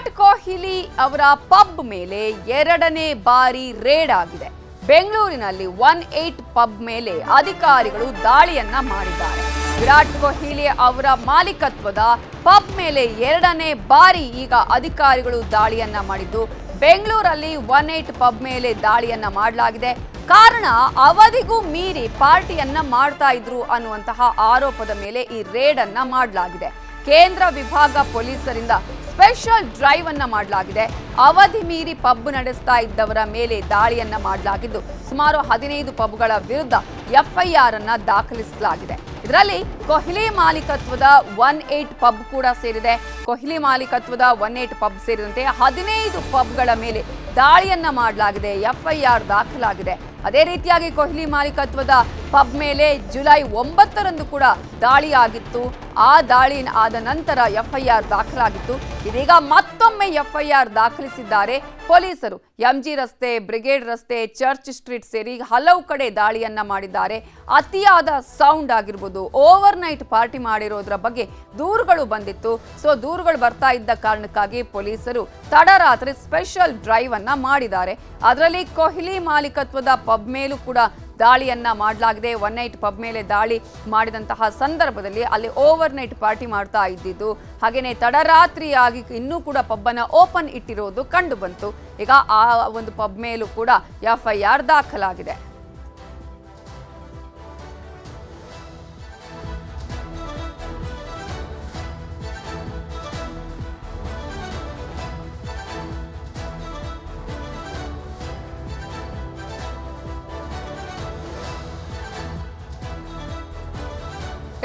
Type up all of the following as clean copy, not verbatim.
ವಿರಾಟ್ ಕೊಹ್ಲಿ ಅವರ ಪಬ್ ಮೇಲೆ ಎರಡನೇ ಬಾರಿ ರೇಡ್ ಆಗಿದೆ. ಬೆಂಗಳೂರಿನಲ್ಲಿ 18 ಪಬ್ ಮೇಲೆ ಅಧಿಕಾರಿಗಳು ದಾಳಿಯನ್ನ ಮಾಡಿದ್ದಾರೆ. ವಿರಾಟ್ ಕೊಹ್ಲಿ ಅವರ ಮಾಲೀಕತ್ವದ ಪಬ್ ಮೇಲೆ ಎರಡನೇ ಬಾರಿ ಈಗ ಅಧಿಕಾರಿಗಳು ದಾಳಿಯನ್ನ ಮಾಡಿದ್ದು, ಬೆಂಗಳೂರಲ್ಲಿ 18 ಪಬ್ ಮೇಲೆ ದಾಳಿಯನ್ನ ಮಾಡಲಾಗಿದೆ. ಕಾರಣ ಅವಧಿಗೂ ಮೀರಿ ಪಾರ್ಟಿಯನ್ನ ಮಾಡ್ತಾ ಇದ್ರು ಅನ್ನುವಂತಹ ಆರೋಪದ ಮೇಲೆ ಈ ರೇಡ್ ಅನ್ನ ಮಾಡಲಾಗಿದೆ. ಕೇಂದ್ರ ವಿಭಾಗ ಪೊಲೀಸರಿಂದ ಸ್ಪೆಷಲ್ ಡ್ರೈವ್ ಅನ್ನ ಮಾಡಲಾಗಿದೆ. ಅವಧಿ ಮೀರಿ ಪಬ್ ನಡೆಸ್ತಾ ಇದ್ದವರ ಮೇಲೆ ದಾಳಿಯನ್ನ ಮಾಡಲಾಗಿದ್ದು, ಸುಮಾರು 15 ಪಬ್ಗಳ ವಿರುದ್ಧ ಎಫ್ಐಆರ್ ಅನ್ನ ದಾಖಲಿಸಲಾಗಿದೆ. ಇದರಲ್ಲಿ ಕೊಹ್ಲಿ ಮಾಲೀಕತ್ವದ 18 ಪಬ್ ಕೂಡ ಸೇರಿದೆ. ಕೊಹ್ಲಿ ಮಾಲೀಕತ್ವದ 18 ಪಬ್ ಸೇರಿದಂತೆ 15 ಪಬ್ಗಳ ಮೇಲೆ ದಾಳಿಯನ್ನ ಮಾಡಲಾಗಿದೆ. ಎಫ್ಐಆರ್ ದಾಖಲಾಗಿದೆ. ಅದೇ ರೀತಿಯಾಗಿ ಕೊಹ್ಲಿ ಮಾಲೀಕತ್ವದ ಪಬ್ ಮೇಲೆ ಜುಲೈ 9ರಂದು ಕೂಡ ದಾಳಿ ಆಗಿತ್ತು. ಆ ದಾಳಿ ಆದ ನಂತರ ಎಫ್ಐಆರ್ ದಾಖಲಾಗಿತ್ತು. ಇದೀಗ ಮತ್ತೊಮ್ಮೆ ಎಫ್ಐಆರ್ ದಾಖಲಿಸಿದ್ದಾರೆ ಪೊಲೀಸರು. ಎಂಜಿ ರಸ್ತೆ, ಬ್ರಿಗೇಡ್ ರಸ್ತೆ, ಚರ್ಚ್ ಸ್ಟ್ರೀಟ್ ಸೇರಿ ಹಲವು ಕಡೆ ದಾಳಿಯನ್ನ ಮಾಡಿದ್ದಾರೆ. ಅತಿಯಾದ ಸೌಂಡ್ ಆಗಿರ್ಬೋದು, ಓವರ್ ನೈಟ್ ಪಾರ್ಟಿ ಮಾಡಿರೋದ್ರ ಬಗ್ಗೆ ದೂರುಗಳು ಬಂದಿತ್ತು. ಸೊ ದೂರುಗಳು ಬರ್ತಾ ಇದ್ದ ಕಾರಣಕ್ಕಾಗಿ ಪೊಲೀಸರು ತಡರಾತ್ರಿ ಸ್ಪೆಷಲ್ ಡ್ರೈವ್ ಅನ್ನ ಮಾಡಿದ್ದಾರೆ. ಅದರಲ್ಲಿ ಕೊಹ್ಲಿ ಮಾಲೀಕತ್ವದ ಪಬ್ ಮೇಲೂ ಕೂಡ ದಾಳಿಯನ್ನ ಮಾಡಲಾಗಿದೆ. 18 ಪಬ್ ಮೇಲೆ ದಾಳಿ ಮಾಡಿದಂತಹ ಸಂದರ್ಭದಲ್ಲಿ ಅಲ್ಲಿ ಓವರ್ ನೈಟ್ ಪಾರ್ಟಿ ಮಾಡ್ತಾ ಇದ್ದಿದ್ದು, ಹಾಗೇನೆ ತಡರಾತ್ರಿಯಾಗಿ ಇನ್ನೂ ಕೂಡ ಪಬ್ಬನ್ನ ಓಪನ್ ಇಟ್ಟಿರೋದು ಕಂಡು ಬಂತು. ಈಗ ಆ ಒಂದು ಪಬ್ ಮೇಲೂ ಕೂಡ ಎಫ್ಐಆರ್ ದಾಖಲಾಗಿದೆ.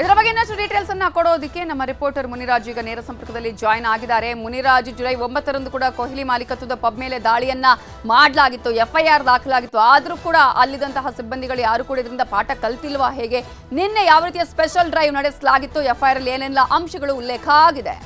ಇದರ ಬಗ್ಗೆ ಇನ್ನಷ್ಟು ಡೀಟೇಲ್ಸ್ ಅನ್ನ ಕೊಡೋದಕ್ಕೆ ನಮ್ಮ ರಿಪೋರ್ಟರ್ ಮುನಿರಾಜು ಈಗ ನೇರ ಸಂಪರ್ಕದಲ್ಲಿ ಜಾಯ್ನ್ ಆಗಿದ್ದಾರೆ. ಮುನಿರಾಜು, ಜುಲೈ 9ರಂದು ಕೂಡ ಕೊಹ್ಲಿ ಮಾಲೀಕತ್ವದ ಪಬ್ ಮೇಲೆ ದಾಳಿಯನ್ನ ಮಾಡಲಾಗಿತ್ತು, ಎಫ್ಐಆರ್ ದಾಖಲಾಗಿತ್ತು. ಆದ್ರೂ ಕೂಡ ಅಲ್ಲಿದ್ದಂತಹ ಸಿಬ್ಬಂದಿಗಳು ಯಾರು ಕೂಡ ಇದರಿಂದ ಪಾಠ ಕಲ್ತಿಲ್ವಾ? ಹೇಗೆ ನಿನ್ನೆ ಯಾವ ರೀತಿಯ ಸ್ಪೆಷಲ್ ಡ್ರೈವ್ ನಡೆಸಲಾಗಿತ್ತು? ಎಫ್ಐಆರ್ ಅಲ್ಲಿ ಏನೆಲ್ಲ ಅಂಶಗಳು ಉಲ್ಲೇಖ ಆಗಿದೆ?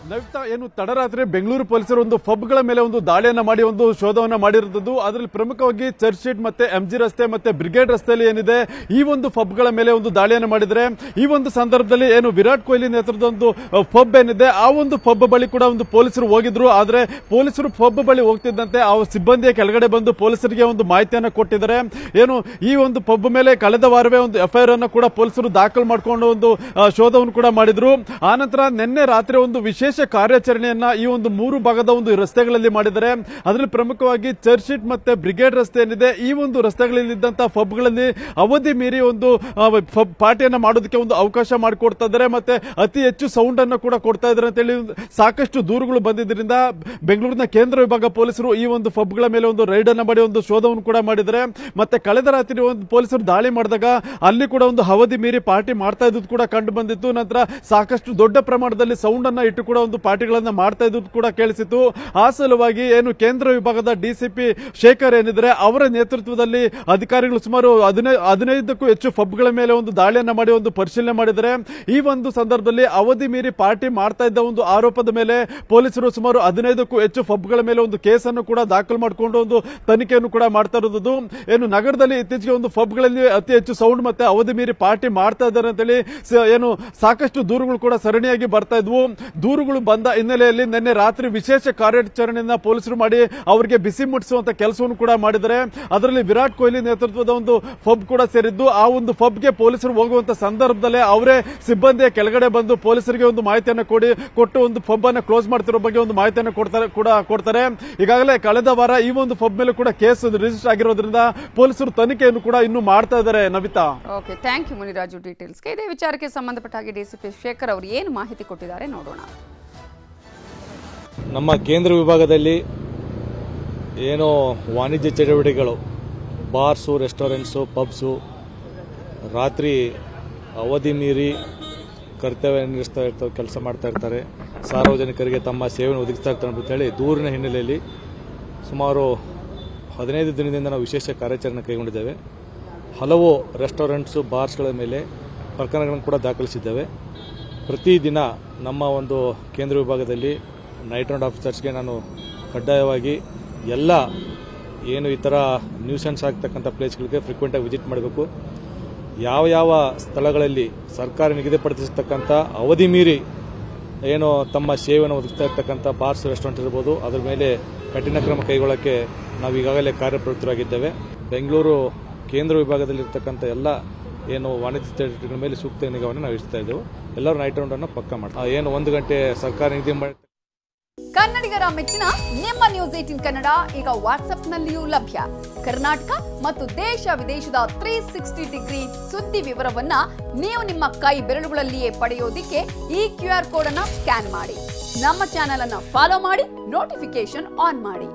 ನವಿತಾ, ಏನು ತಡರಾತ್ರಿ ಬೆಂಗಳೂರು ಪೊಲೀಸರು ಒಂದು ಪಬ್ಗಳ ಮೇಲೆ ಒಂದು ದಾಳಿಯನ್ನ ಮಾಡಿ ಒಂದು ಶೋಧವನ್ನ ಮಾಡಿರುತ್ತದೆ. ಅದರಲ್ಲಿ ಪ್ರಮುಖವಾಗಿ ಚರ್ಚ್ ಸ್ಟ್ರೀಟ್ ಮತ್ತೆ ಎಂಜಿ ರಸ್ತೆ ಮತ್ತೆ ಬ್ರಿಗೇಡ್ ರಸ್ತೆಯಲ್ಲಿ ಏನಿದೆ ಈ ಒಂದು ಪಬ್ಗಳ ಮೇಲೆ ಒಂದು ದಾಳಿಯನ್ನು ಮಾಡಿದ್ರೆ, ಈ ಒಂದು ಸಂದರ್ಭದಲ್ಲಿ ಏನು ವಿರಾಟ್ ಕೊಹ್ಲಿ ನೇತೃತ್ವದ ಒಂದು ಪಬ್ ಏನಿದೆ ಆ ಒಂದು ಪಬ್ ಬಳಿ ಕೂಡ ಒಂದು ಪೊಲೀಸರು ಹೋಗಿದ್ರು. ಆದ್ರೆ ಪೊಲೀಸರು ಪಬ್ ಬಳಿ ಹೋಗ್ತಿದ್ದಂತೆ ಆ ಸಿಬ್ಬಂದಿಯ ಕೆಳಗಡೆ ಬಂದು ಪೊಲೀಸರಿಗೆ ಒಂದು ಮಾಹಿತಿಯನ್ನು ಕೊಟ್ಟಿದ್ದಾರೆ. ಏನು ಈ ಒಂದು ಪಬ್ ಮೇಲೆ ಕಳೆದ ವಾರವೇ ಒಂದು ಎಫ್ಐಆರ್ ಅನ್ನು ಕೂಡ ಪೊಲೀಸರು ದಾಖಲು ಮಾಡಿಕೊಂಡು ಒಂದು ಶೋಧವನ್ನು ಕೂಡ ಮಾಡಿದ್ರು. ಆನಂತರ ನಿನ್ನೆ ರಾತ್ರಿ ಒಂದು ವಿಶೇಷ ಕಾರ್ಯಾಚರಣೆಯನ್ನ ಈ ಒಂದು 3 ಭಾಗದ ಒಂದು ರಸ್ತೆಗಳಲ್ಲಿ ಮಾಡಿದ್ದಾರೆ. ಅದರಲ್ಲಿ ಪ್ರಮುಖವಾಗಿ ಚರ್ಚ್ ಸ್ಟ್ರೀಟ್ ಮತ್ತೆ ಬ್ರಿಗೇಡ್ ರಸ್ತೆ ಏನಿದೆ ಈ ಒಂದು ರಸ್ತೆಗಳಲ್ಲಿ ಇದ್ದಂತಹ ಪಬ್ಗಳಲ್ಲಿ ಅವಧಿ ಮೀರಿ ಒಂದು ಪಾರ್ಟಿಯನ್ನ ಮಾಡೋದಕ್ಕೆ ಒಂದು ಅವಕಾಶ ಮಾಡಿಕೊಡ್ತಾ ಇದ್ದಾರೆ. ಮತ್ತೆ ಅತಿ ಹೆಚ್ಚು ಸೌಂಡ್ ಅನ್ನು ಕೂಡ ಕೊಡ್ತಾ ಇದ್ದಾರೆ ಅಂತ ಹೇಳಿ ಸಾಕಷ್ಟು ದೂರುಗಳು ಬಂದಿದ್ದರಿಂದ ಬೆಂಗಳೂರಿನ ಕೇಂದ್ರ ವಿಭಾಗ ಪೊಲೀಸರು ಈ ಒಂದು ಪಬ್ಗಳ ಮೇಲೆ ಒಂದು ರೈಡ್ ಅನ್ನ ಮಾಡಿ ಒಂದು ಶೋಧವನ್ನು ಕೂಡ ಮಾಡಿದ್ದಾರೆ. ಮತ್ತೆ ಕಳೆದ ರಾತ್ರಿ ಒಂದು ಪೊಲೀಸರು ದಾಳಿ ಮಾಡಿದಾಗ ಅಲ್ಲಿ ಕೂಡ ಒಂದು ಅವಧಿ ಮೀರಿ ಪಾರ್ಟಿ ಮಾಡ್ತಾ ಇದ್ದು ಕೂಡ ಕಂಡು ಬಂದಿತ್ತು. ನಂತರ ಸಾಕಷ್ಟು ದೊಡ್ಡ ಪ್ರಮಾಣದಲ್ಲಿ ಸೌಂಡ್ ಅನ್ನ ಇಟ್ಟು ಕೂಡ ಒಂದು ಪಾರ್ಟಿಗಳನ್ನ ಮಾಡ್ತಾ ಇದ್ದು ಕೂಡ ಕೇಳಿಸಿತ್ತು. ಆ ಸಲುವಾಗಿ ಏನು ಕೇಂದ್ರ ವಿಭಾಗದ ಡಿಸಿಪಿ ಶೇಖರ್ ಏನಿದ್ರೆ ಅವರ ನೇತೃತ್ವದಲ್ಲಿ ಅಧಿಕಾರಿಗಳು ಸುಮಾರು 15ಕ್ಕೂ ಹೆಚ್ಚು ಪಬ್ಗಳ ಮೇಲೆ ಒಂದು ದಾಳಿಯನ್ನ ಮಾಡಿ ಒಂದು ಪರಿಶೀಲನೆ ಮಾಡಿದ್ದಾರೆ. ಈ ಒಂದು ಸಂದರ್ಭದಲ್ಲಿ ಅವಧಿ ಮೀರಿ ಪಾರ್ಟಿ ಮಾಡ್ತಾ ಇದ್ದ ಒಂದು ಆರೋಪದ ಮೇಲೆ ಪೊಲೀಸರು ಸುಮಾರು 15ಕ್ಕೂ ಹೆಚ್ಚು ಪಬ್ಗಳ ಮೇಲೆ ಒಂದು ಕೇಸನ್ನು ಕೂಡ ದಾಖಲು ಮಾಡಿಕೊಂಡು ಒಂದು ತನಿಖೆಯನ್ನು ಕೂಡ ಮಾಡ್ತಾ ಇರೋದು. ಏನು ನಗರದಲ್ಲಿ ಇತ್ತೀಚೆಗೆ ಒಂದು ಪಬ್ಗಳಲ್ಲಿ ಅತಿ ಹೆಚ್ಚು ಸೌಂಡ್ ಮತ್ತೆ ಅವಧಿ ಮೀರಿ ಪಾರ್ಟಿ ಮಾಡ್ತಾ ಇದ್ದಾರೆ ಅಂತೇಳಿ ಏನು ಸಾಕಷ್ಟು ದೂರುಗಳು ಕೂಡ ಸರಣಿಯಾಗಿ ಬರ್ತಾ ಇದ್ವು. ದೂರುಗಳು ಬಂದ ಹಿನ್ನೆಲೆಯಲ್ಲಿ ನಿನ್ನೆ ರಾತ್ರಿ ವಿಶೇಷ ಕಾರ್ಯಾಚರಣೆಯನ್ನ ಪೊಲೀಸರು ಮಾಡಿ ಅವರಿಗೆ ಬಿಸಿ ಮುಟ್ಟಿಸುವಂತ ಕೆಲಸವನ್ನು ಕೂಡ ಮಾಡಿದ್ದಾರೆ. ಅದರಲ್ಲಿ ವಿರಾಟ್ ಕೊಹ್ಲಿ ನೇತೃತ್ವದ ಒಂದು ಪಬ್ ಕೂಡ ಸೇರಿದ್ದು. ಆ ಒಂದು ಪಬ್ಗೆ ಪೊಲೀಸರು ಹೋಗುವಂತ ಸಂದರ್ಭದಲ್ಲೇ ಅವರೇ ಸಿಬ್ಬಂದಿಯ ಕೆಳಗಡೆ ಬಂದು ಪೊಲೀಸರಿಗೆ ಒಂದು ಮಾಹಿತಿಯನ್ನು ಕೊಟ್ಟು ಒಂದು ಪಬ್ ಅನ್ನು ಕ್ಲೋಸ್ ಮಾಡ್ತಿರೋ ಬಗ್ಗೆ ಒಂದು ಮಾಹಿತಿಯನ್ನು ಕೊಡ್ತಾರೆ. ಈಗಾಗಲೇ ಕಳೆದ ವಾರ ಈ ಒಂದು ಪಬ್ ಮೇಲೆ ಕೂಡ ಕೇಸ್ ರಿಜಿಸ್ಟರ್ ಆಗಿರೋದ್ರಿಂದ ಪೊಲೀಸರು ತನಿಖೆಯನ್ನು ಕೂಡ ಇನ್ನೂ ಮಾಡ್ತಾ ಇದ್ದಾರೆ. Navitha, okay, thank you Muniraju ಡೀಟೇಲ್ಸ್ಗೆ. ಇದೇ ವಿಚಾರಕ್ಕೆ ಸಂಬಂಧಪಟ್ಟ ಹಾಗೆ ಡಿಸಿಪಿ ಶೇಖರ್ ಅವರು ಏನು ಮಾಹಿತಿ ಕೊಟ್ಟಿದ್ದಾರೆ ನೋಡೋಣ. ನಮ್ಮ ಕೇಂದ್ರ ವಿಭಾಗದಲ್ಲಿ ಏನೋ ವಾಣಿಜ್ಯ ಚಟುವಟಿಕೆಗಳು, ಬಾರ್ಸು, ರೆಸ್ಟೋರೆಂಟ್ಸು, ಪಬ್ಸು ರಾತ್ರಿ ಅವಧಿ ಮೀರಿ ಕರ್ತವ್ಯ ನಿರ್ವಹಿಸ್ತಾ ಇರ್ತಾರೆ, ಕೆಲಸ ಮಾಡ್ತಾ ಇರ್ತಾರೆ, ಸಾರ್ವಜನಿಕರಿಗೆ ತಮ್ಮ ಸೇವೆಯನ್ನು ಒದಗಿಸ್ತಾ ಇರ್ತಾರೆ ಅಂತೇಳಿ ದೂರಿನ ಹಿನ್ನೆಲೆಯಲ್ಲಿ ಸುಮಾರು 15 ದಿನದಿಂದ ನಾವು ವಿಶೇಷ ಕಾರ್ಯಾಚರಣೆ ಕೈಗೊಂಡಿದ್ದೇವೆ. ಹಲವು ರೆಸ್ಟೋರೆಂಟ್ಸು, ಬಾರ್ಸ್ಗಳ ಮೇಲೆ ಪ್ರಕರಣಗಳನ್ನು ಕೂಡ ದಾಖಲಿಸಿದ್ದೇವೆ. ಪ್ರತಿದಿನ ನಮ್ಮ ಒಂದು ಕೇಂದ್ರ ವಿಭಾಗದಲ್ಲಿ ನೈಟ್ ರೌಂಡ್ ಆಫೀಸರ್ಸ್ಗೆ ನಾನು ಕಡ್ಡಾಯವಾಗಿ ಎಲ್ಲ ಏನು ಈ ಥರ ನ್ಯೂಸೆನ್ಸ್ ಆಗ್ತಕ್ಕಂಥ ಪ್ಲೇಸ್ಗಳಿಗೆ ಫ್ರೀಕ್ವೆಂಟಾಗಿ ವಿಸಿಟ್ ಮಾಡಬೇಕು. ಯಾವ ಯಾವ ಸ್ಥಳಗಳಲ್ಲಿ ಸರ್ಕಾರ ನಿಗದಿಪಡಿಸಿರ್ತಕ್ಕಂಥ ಅವಧಿ ಮೀರಿ ಏನು ತಮ್ಮ ಸೇವೆಯನ್ನು ಒದಗಿಸ್ತಾ ಇರ್ತಕ್ಕಂಥ ಬಾರ್ಸ್ ರೆಸ್ಟೋರೆಂಟ್ ಇರ್ಬೋದು, ಅದರ ಮೇಲೆ ಕಠಿಣ ಕ್ರಮ ಕೈಗೊಳ್ಳೋಕ್ಕೆ ನಾವು ಈಗಾಗಲೇ ಕಾರ್ಯಪ್ರವೃತ್ತರಾಗಿದ್ದೇವೆ. ಬೆಂಗಳೂರು ಕೇಂದ್ರ ವಿಭಾಗದಲ್ಲಿರ್ತಕ್ಕಂಥ ಎಲ್ಲ ಏನು ವಾಣಿಜ್ಯ ಚಟುವಟಿಕೆಗಳ ಮೇಲೆ ಸೂಕ್ತ ನಿಗಾವನ್ನು ನಾವು ಇಡ್ತಾ ಇದ್ದೇವೆ. ಎಲ್ಲರೂ ನೈಟ್ ರೌಂಡ್ ಅನ್ನು ಪಕ್ಕ ಮಾಡ್ತಾರೆ. ಏನು 1 ಗಂಟೆ ಸರ್ಕಾರ ನಿಗದಿ ಮಾಡಿ ಕನ್ನಡಿಗರ ಮೆಚ್ಚಿನ ನಿಮ್ಮ ನ್ಯೂಸ್ 18 ಕನ್ನಡ ಈಗ ವಾಟ್ಸ್ಆಪ್ನಲ್ಲಿಯೂ ಲಭ್ಯ. ಕರ್ನಾಟಕ ಮತ್ತು ದೇಶ ವಿದೇಶದ 360 ಡಿಗ್ರಿ ಸುದ್ದಿ ವಿವರವನ್ನ ನೀವು ನಿಮ್ಮ ಕೈ ಬೆರಳುಗಳಲ್ಲಿಯೇ ಪಡೆಯೋದಿಕ್ಕೆ ಈ QR ಕೋಡ್ ಅನ್ನ ಸ್ಕ್ಯಾನ್ ಮಾಡಿ. ನಮ್ಮ ಚಾನೆಲ್ ಅನ್ನ ಫಾಲೋ ಮಾಡಿ, ನೋಟಿಫಿಕೇಶನ್ ಆನ್ ಮಾಡಿ.